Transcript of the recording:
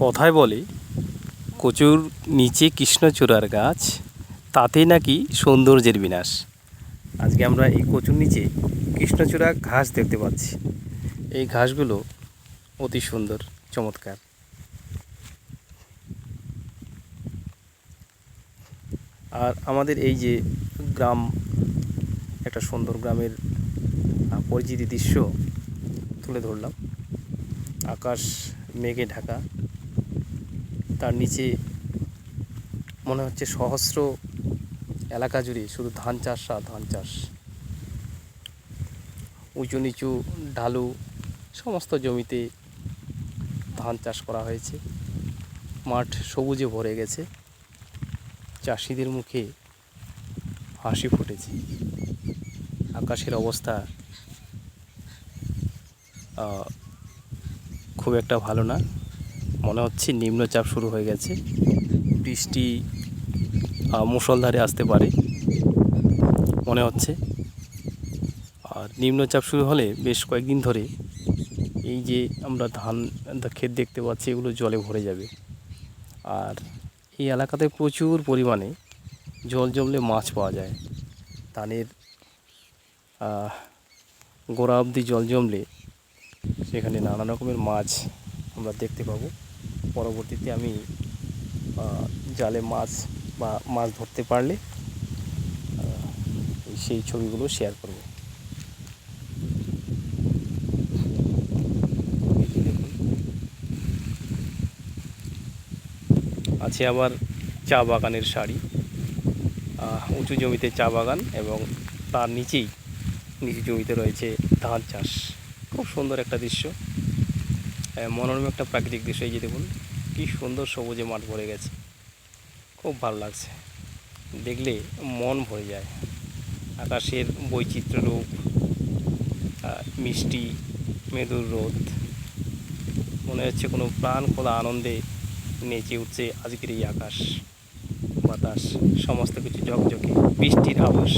কথায় বলে কচুর নিচে কৃষ্ণচূড়ার গাছ, তাতেই নাকি সৌন্দর্যের বিনাশ। আজকে আমরা এই কচুর নিচে কৃষ্ণচূড়া ঘাস দেখতে পাচ্ছি। এই ঘাসগুলো অতি সুন্দর, চমৎকার। আর আমাদের এই যে গ্রাম, একটা সুন্দর গ্রামের পরিচিতি দৃশ্য তুলে ধরলাম। আকাশ মেঘে ঢাকা, তার নিচে মনে হচ্ছে সহস্র এলাকা জুড়ে শুধু ধান চাষ আর ধান চাষ। উঁচু নিচু ঢালু সমস্ত জমিতে ধান চাষ করা হয়েছে। মাঠ সবুজে ভরে গেছে, চাষিদের মুখে হাসি ফুটেছে। আকাশের অবস্থা খুব একটা ভালো না, মনে হচ্ছে নিম্নচাপ শুরু হয়ে গেছে। বৃষ্টি মুষলধারে আসতে পারে মনে হচ্ছে। আর নিম্নচাপ শুরু হলে বেশ কয়েকদিন ধরে এই যে আমরা ধান ক্ষেত দেখতে পাচ্ছি, এগুলো জলে ভরে যাবে। আর এই এলাকাতে প্রচুর পরিমাণে জল জমলে মাছ পাওয়া যায়। ধানের গোড়া অবধি জল জমলে সেখানে নানা রকমের মাছ আমরা দেখতে পাবো। পরবর্তীতে আমি জালে মাছ বা মাছ ধরতে পারলে সেই ছবিগুলো শেয়ার করব। আছে আবার চা বাগানের সারি, উঁচু জমিতে চা বাগান এবং তার নিচেই নিচু জমিতে রয়েছে ধান চাষ। খুব সুন্দর একটা দৃশ্য, মনোরম একটা প্রাকৃতিক দৃশ্য। এই যে দেখুন কী সুন্দর সবুজে মাঠ ভরে গেছে, খুব ভালো লাগছে, দেখলে মন ভরে যায়। আকাশের বৈচিত্র্য রূপ, মিষ্টি মেদুর রোদ, মনে হচ্ছে কোনো প্রাণ খোলা আনন্দে নেচে উঠছে আজকের এই আকাশ বাতাস, সমস্ত কিছু ঝকঝকে বৃষ্টির আভাস।